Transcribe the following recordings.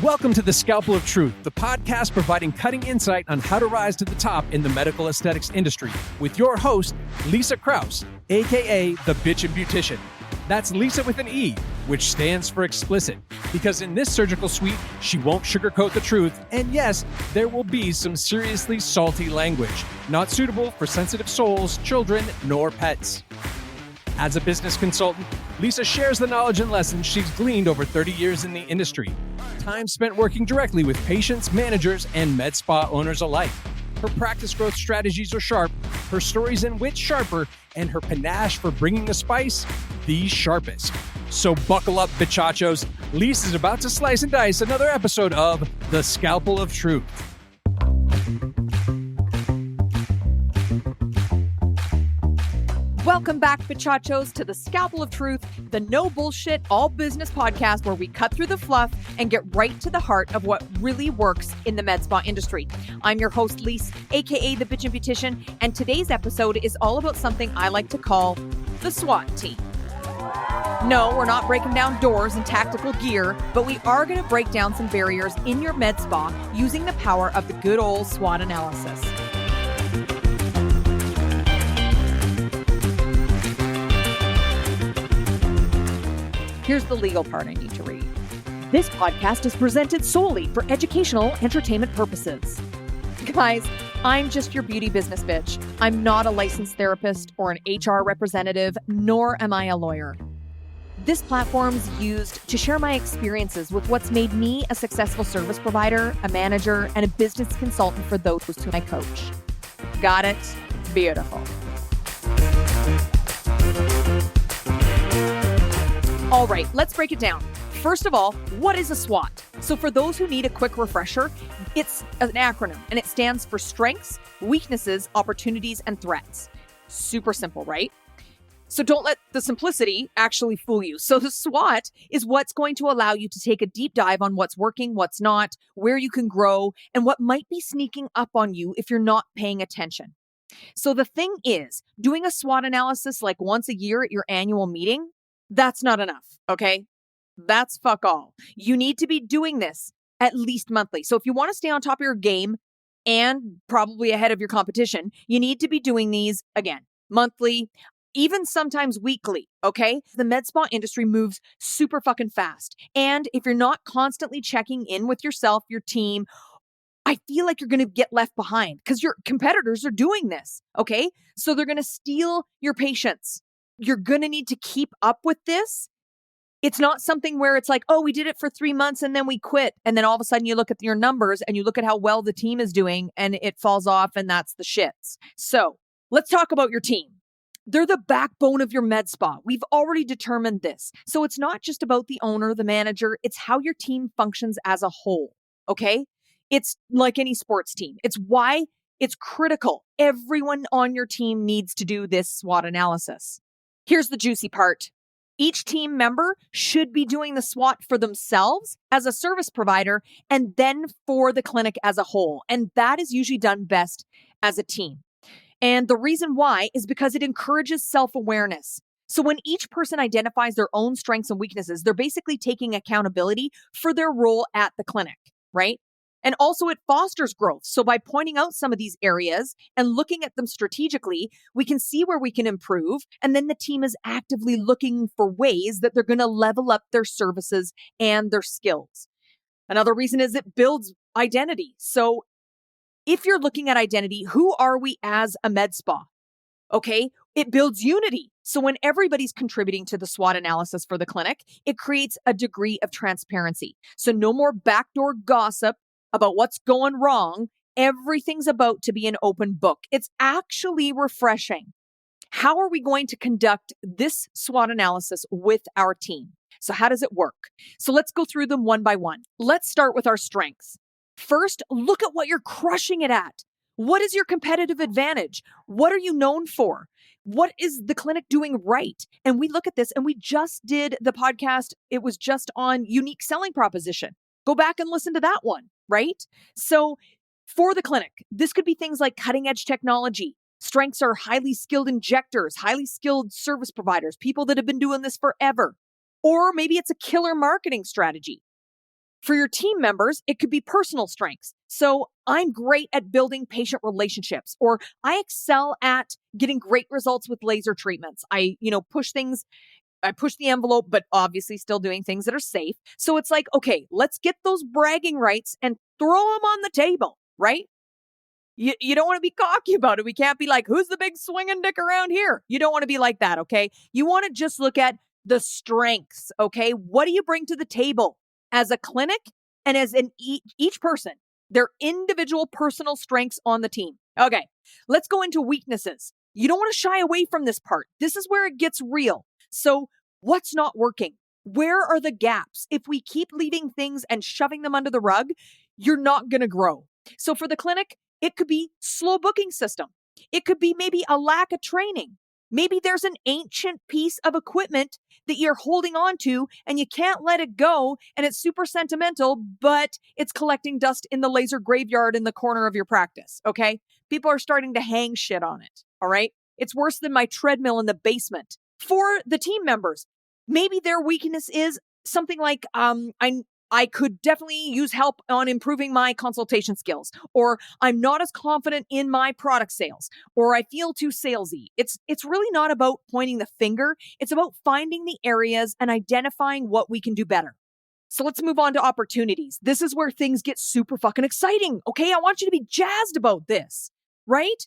Welcome to the Scalpel of Truth, the podcast providing cutting insight on how to rise to the top in the medical aesthetics industry with your host, Leisa Krause, aka the Bitch and Beautician. That's Leisa with an E, which stands for explicit, because in this surgical suite, she won't sugarcoat the truth, and yes, there will be some seriously salty language, not suitable for sensitive souls, children, nor pets. As a business consultant, Leisa shares the knowledge and lessons she's gleaned over 30 years in the industry. Time spent working directly with patients, managers, and med spa owners alike. Her practice growth strategies are sharp, her stories and wit sharper, and her panache for bringing the spice the sharpest. So buckle up, bichachos. Leisa is about to slice and dice another episode of The Scalpel of Truth. Welcome back, bichachos, to the Scalpel of Truth, the no bullshit, all business podcast where we cut through the fluff and get right to the heart of what really works in the med spa industry. I'm your host, Leisa, aka the Bitch and Beautician, and today's episode is all about something I like to call the SWOT team. No, we're not breaking down doors and tactical gear, but we are going to break down some barriers in your med spa using the power of the good old SWOT analysis. Here's the legal part I need to read. This podcast is presented solely for educational entertainment purposes. Guys, I'm just your beauty business bitch. I'm not a licensed therapist or an HR representative, nor am I a lawyer. This platform's used to share my experiences with what's made me a successful service provider, a manager, and a business consultant for those who I coach. Got it? Beautiful. All right, let's break it down. First of all, what is a SWOT? So for those who need a quick refresher, it's an acronym and it stands for strengths, weaknesses, opportunities, and threats. Super simple, right? So don't let the simplicity actually fool you. So the SWOT is what's going to allow you to take a deep dive on what's working, what's not, where you can grow, and what might be sneaking up on you if you're not paying attention. So the thing is, doing a SWOT analysis like once a year at your annual meeting, that's not enough, okay? That's fuck all. You need to be doing this at least monthly. So if you want to stay on top of your game and probably ahead of your competition, you need to be doing these, again, monthly, even sometimes weekly, okay? The med spa industry moves super fucking fast. And if you're not constantly checking in with yourself, your team, I feel like you're going to get left behind because your competitors are doing this, okay? So they're going to steal your patients. You're going to need to keep up with this. It's not something where it's like, oh, we did it for 3 months and then we quit. And then all of a sudden you look at your numbers and you look at how well the team is doing and it falls off and that's the shits. So let's talk about your team. They're the backbone of your med spa. We've already determined this. So it's not just about the owner, the manager. It's how your team functions as a whole. Okay? It's like any sports team. It's why it's critical. Everyone on your team needs to do this SWOT analysis. Here's the juicy part. Each team member should be doing the SWOT for themselves as a service provider and then for the clinic as a whole. And that is usually done best as a team. And the reason why is because it encourages self-awareness. So when each person identifies their own strengths and weaknesses, they're basically taking accountability for their role at the clinic, right? And also it fosters growth. So by pointing out some of these areas and looking at them strategically, we can see where we can improve. And then the team is actively looking for ways that they're going to level up their services and their skills. Another reason is it builds identity. So if you're looking at identity, who are we as a med spa? Okay, it builds unity. So when everybody's contributing to the SWOT analysis for the clinic, it creates a degree of transparency. So no more backdoor gossip about what's going wrong. Everything's about to be an open book. It's actually refreshing. How are we going to conduct this SWOT analysis with our team? So how does it work? So let's go through them one by one. Let's start with our strengths. First, look at what you're crushing it at. What is your competitive advantage? What are you known for? What is the clinic doing right? And we look at this and we just did the podcast. It was just on unique selling proposition. Go back and listen to that one, right? So for the clinic, this could be things like cutting edge technology. Strengths are highly skilled injectors, highly skilled service providers, people that have been doing this forever. Or maybe it's a killer marketing strategy. For your team members, it could be personal strengths. So I'm great at building patient relationships, or I excel at getting great results with laser treatments. I push the envelope, but obviously still doing things that are safe. So it's like, okay, let's get those bragging rights and throw them on the table, right? You don't want to be cocky about it. We can't be like, who's the big swinging dick around here? You don't want to be like that, okay? You want to just look at the strengths, okay? What do you bring to the table as a clinic and as each person, their individual personal strengths on the team? Okay, let's go into weaknesses. You don't want to shy away from this part. This is where it gets real. So what's not working? Where are the gaps? If we keep leaving things and shoving them under the rug, you're not going to grow. So for the clinic, it could be slow booking system. It could be maybe a lack of training. Maybe there's an ancient piece of equipment that you're holding on to and you can't let it go and it's super sentimental, but it's collecting dust in the laser graveyard in the corner of your practice, okay? People are starting to hang shit on it, all right? It's worse than my treadmill in the basement. For the team members, maybe their weakness is something like, I could definitely use help on improving my consultation skills, or I'm not as confident in my product sales, or I feel too salesy. It's really not about pointing the finger. It's about finding the areas and identifying what we can do better. So let's move on to opportunities. This is where things get super fucking exciting. Okay. I want you to be jazzed about this, right?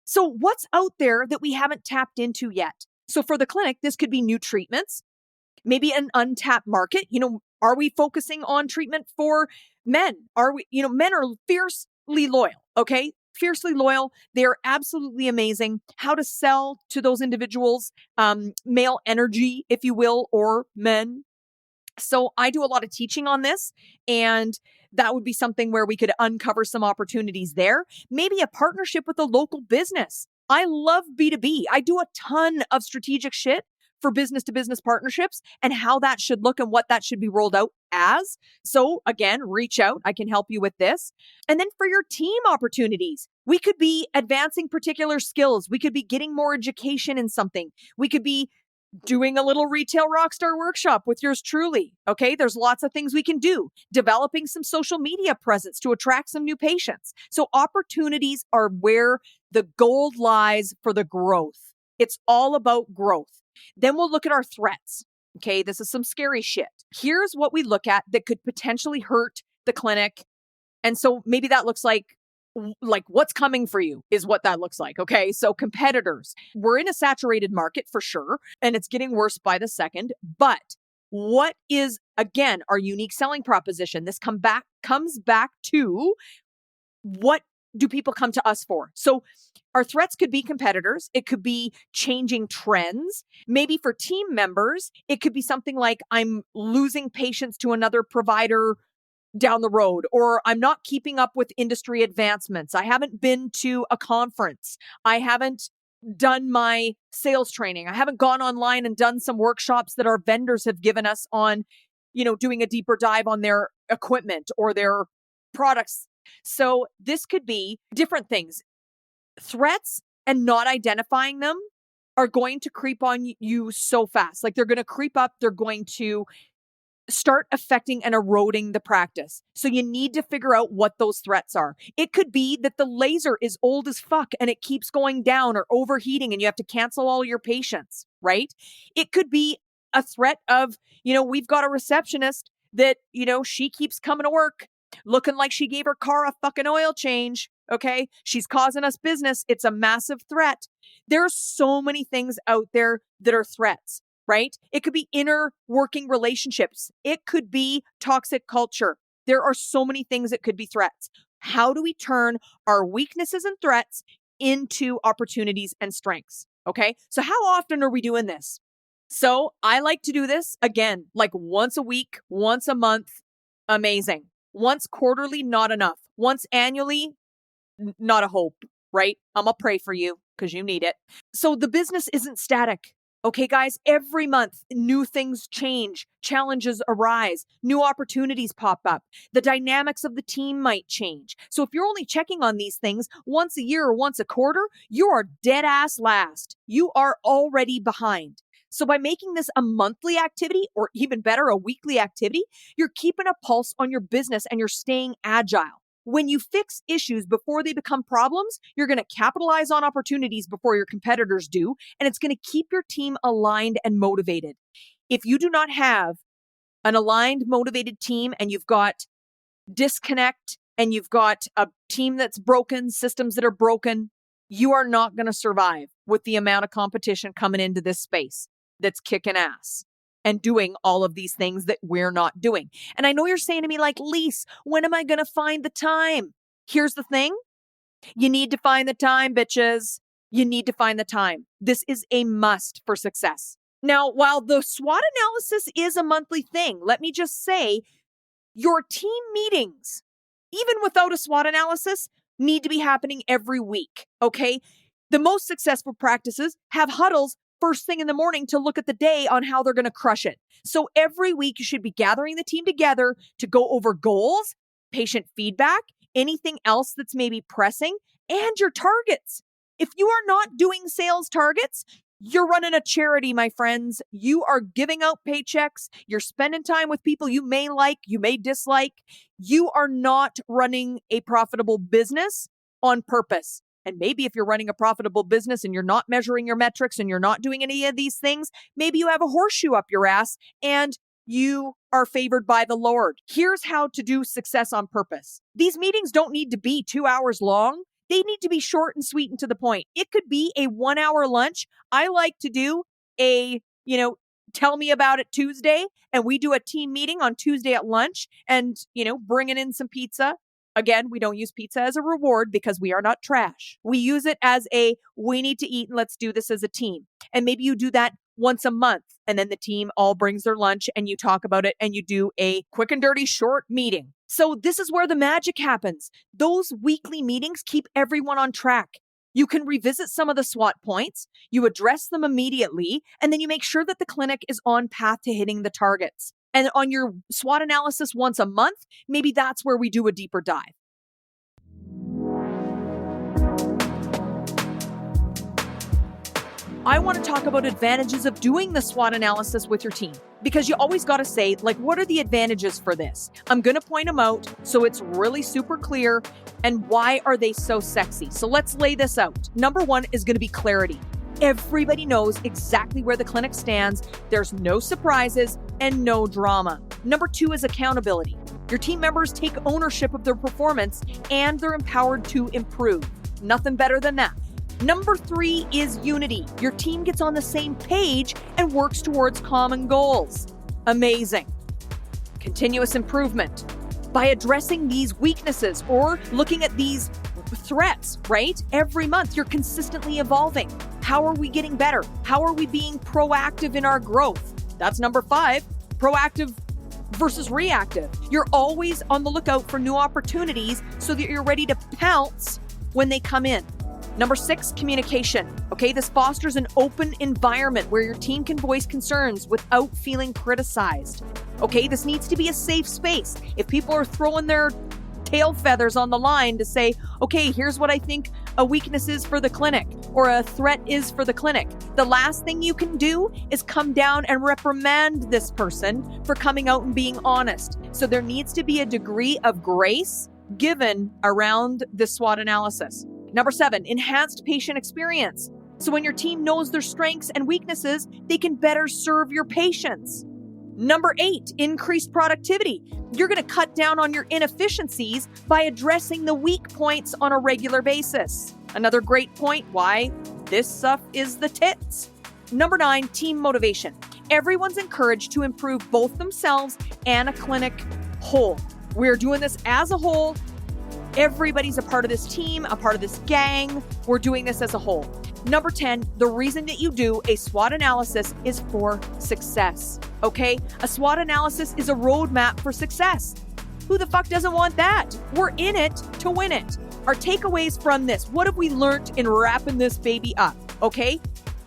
So what's out there that we haven't tapped into yet? So for the clinic, this could be new treatments, maybe an untapped market. Are we focusing on treatment for men? Men are fiercely loyal, okay? Fiercely loyal. They're absolutely amazing. How to sell to those individuals, male energy, if you will, or men. So I do a lot of teaching on this, and that would be something where we could uncover some opportunities there. Maybe a partnership with a local business. I love B2B. I do a ton of strategic shit for business to business partnerships and how that should look and what that should be rolled out as. So again, reach out. I can help you with this. And then for your team opportunities, we could be advancing particular skills. We could be getting more education in something. We could be doing a little retail rockstar workshop with yours truly. Okay. There's lots of things we can do. Developing some social media presence to attract some new patients. So opportunities are where the gold lies for the growth. It's all about growth. Then we'll look at our threats. Okay. This is some scary shit. Here's what we look at that could potentially hurt the clinic. And so maybe that looks like what's coming for you is what that looks like. Okay. So competitors, we're in a saturated market for sure, and it's getting worse by the second. But what is, again, our unique selling proposition? This comes back to what do people come to us for? So our threats could be competitors. It could be changing trends. Maybe for team members, it could be something like I'm losing patients to another provider down the road, or I'm not keeping up with industry advancements. I haven't been to a conference. I haven't done my sales training. I haven't gone online and done some workshops that our vendors have given us on, doing a deeper dive on their equipment or their products. So this could be different things. Threats and not identifying them are going to creep on you so fast. Like they're going to creep up. They're going to start affecting and eroding the practice. So you need to figure out what those threats are. It could be that the laser is old as fuck and it keeps going down or overheating and you have to cancel all your patients, right? It could be a threat of, we've got a receptionist that, she keeps coming to work looking like she gave her car a fucking oil change. Okay. She's causing us business. It's a massive threat. There are so many things out there that are threats. Right? It could be inner working relationships. It could be toxic culture. There are so many things that could be threats. How do we turn our weaknesses and threats into opportunities and strengths? Okay. So how often are we doing this? So I like to do this again, like once a week, once a month. Amazing. Once quarterly, not enough. Once annually, not a hope, right? I'm going to pray for you because you need it. So the business isn't static. Okay, guys, every month, new things change, challenges arise, new opportunities pop up. The dynamics of the team might change. So if you're only checking on these things once a year or once a quarter, you are dead ass last. You are already behind. So by making this a monthly activity, or even better, a weekly activity, you're keeping a pulse on your business and you're staying agile. When you fix issues before they become problems, you're going to capitalize on opportunities before your competitors do, and it's going to keep your team aligned and motivated. If you do not have an aligned, motivated team and you've got disconnect and you've got a team that's broken, systems that are broken, you are not going to survive with the amount of competition coming into this space that's kicking ass and doing all of these things that we're not doing. And I know you're saying to me like, Lise, when am I going to find the time? Here's the thing. You need to find the time, bitches. You need to find the time. This is a must for success. Now, while the SWOT analysis is a monthly thing, let me just say your team meetings, even without a SWOT analysis, need to be happening every week, okay? The most successful practices have huddles first thing in the morning to look at the day on how they're going to crush it. So every week you should be gathering the team together to go over goals, patient feedback, anything else that's maybe pressing, and your targets. If you are not doing sales targets, you're running a charity, my friends. You are giving out paychecks. You're spending time with people you may like, you may dislike. You are not running a profitable business on purpose. And maybe if you're running a profitable business and you're not measuring your metrics and you're not doing any of these things, maybe you have a horseshoe up your ass and you are favored by the Lord. Here's how to do success on purpose. These meetings don't need to be 2 hours long. They need to be short and sweet and to the point. It could be a 1 hour lunch. I like to do a, tell me about it Tuesday, and we do a team meeting on Tuesday at lunch and, bringing in some pizza. Again, we don't use pizza as a reward because we are not trash. We use it as we need to eat and let's do this as a team. And maybe you do that once a month and then the team all brings their lunch and you talk about it and you do a quick and dirty short meeting. So this is where the magic happens. Those weekly meetings keep everyone on track. You can revisit some of the SWOT points, you address them immediately, and then you make sure that the clinic is on path to hitting the targets. And on your SWOT analysis once a month, maybe that's where we do a deeper dive. I want to talk about advantages of doing the SWOT analysis with your team, because you always got to say, what are the advantages for this? I'm going to point them out so it's really super clear. And why are they so sexy? So let's lay this out. Number one is going to be clarity. Everybody knows exactly where the clinic stands. There's no surprises and no drama. Number two is accountability. Your team members take ownership of their performance and they're empowered to improve. Nothing better than that. Number three is unity. Your team gets on the same page and works towards common goals. Amazing. Continuous improvement. By addressing these weaknesses or looking at these threats, right? Every month, you're consistently evolving. How are we getting better? How are we being proactive in our growth? That's number five, proactive versus reactive. You're always on the lookout for new opportunities so that you're ready to pounce when they come in. Number six, communication. Okay, this fosters an open environment where your team can voice concerns without feeling criticized. Okay, this needs to be a safe space. If people are throwing their tail feathers on the line to say, okay, here's what I think a weakness is for the clinic or a threat is for the clinic, the last thing you can do is come down and reprimand this person for coming out and being honest. So there needs to be a degree of grace given around the SWOT analysis. Number seven, enhanced patient experience. So when your team knows their strengths and weaknesses, they can better serve your patients. Number eight, increased productivity. You're going to cut down on your inefficiencies by addressing the weak points on a regular basis. Another great point why this stuff is the tits. Number nine, team motivation. Everyone's encouraged to improve both themselves and a clinic whole. We're doing this as a whole. Everybody's a part of this team, a part of this gang. We're doing this as a whole. Number 10, the reason that you do a SWOT analysis is for success, okay? A SWOT analysis is a roadmap for success. Who the fuck doesn't want that? We're in it to win it. Our takeaways from this, what have we learned in wrapping this baby up, okay?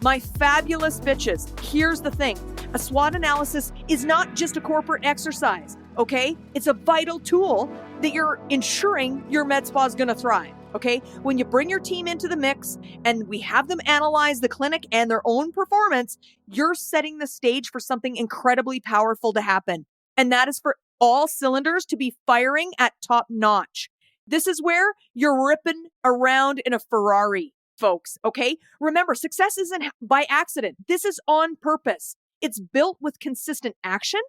My fabulous bitches, here's the thing. A SWOT analysis is not just a corporate exercise, okay? It's a vital tool that you're ensuring your med spa is going to thrive. Okay, when you bring your team into the mix and we have them analyze the clinic and their own performance, you're setting the stage for something incredibly powerful to happen. And that is for all cylinders to be firing at top notch. This is where you're ripping around in a Ferrari, folks. Okay, remember, success isn't by accident. This is on purpose. It's built with consistent action,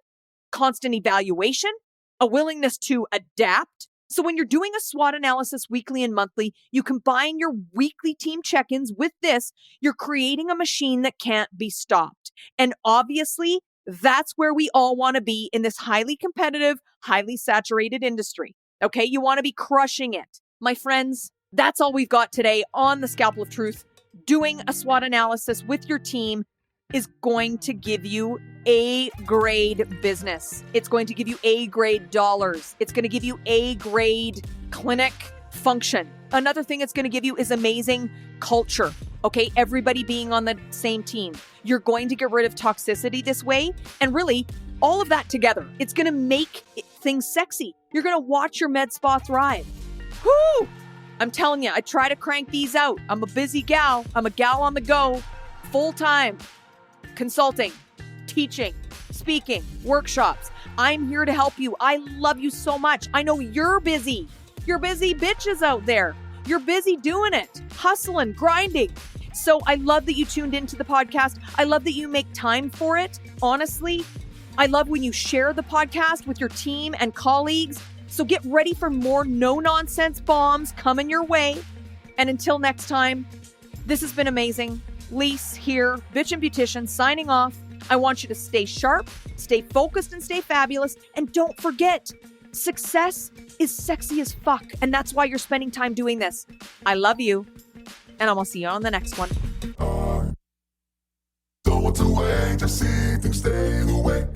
constant evaluation, a willingness to adapt. So when you're doing a SWOT analysis weekly and monthly, you combine your weekly team check-ins with this, you're creating a machine that can't be stopped. And obviously, that's where we all want to be in this highly competitive, highly saturated industry. Okay, you want to be crushing it. My friends, that's all we've got today on the Scalpel of Truth. Doing a SWOT analysis with your team is going to give you A-grade business. It's going to give you A-grade dollars. It's going to give you A-grade clinic function. Another thing it's going to give you is amazing culture. Okay, everybody being on the same team. You're going to get rid of toxicity this way, and really, all of that together, it's going to make things sexy. You're going to watch your MedSpa thrive. Whoo! I'm telling you, I try to crank these out. I'm a busy gal. I'm a gal on the go, full time. Consulting, teaching, speaking, workshops. I'm here to help you. I love you so much. I know you're busy. You're busy bitches out there. You're busy doing it, hustling, grinding. So I love that you tuned into the podcast. I love that you make time for it. Honestly, I love when you share the podcast with your team and colleagues. So get ready for more no-nonsense bombs coming your way. And until next time, this has been amazing. Leisa here, Bitch and Beautician, signing off. I want you to stay sharp, stay focused, and stay fabulous. And don't forget, success is sexy as fuck. And that's why you're spending time doing this. I love you. And I'm going to see you on the next one. Don't want to wait to see things stay the way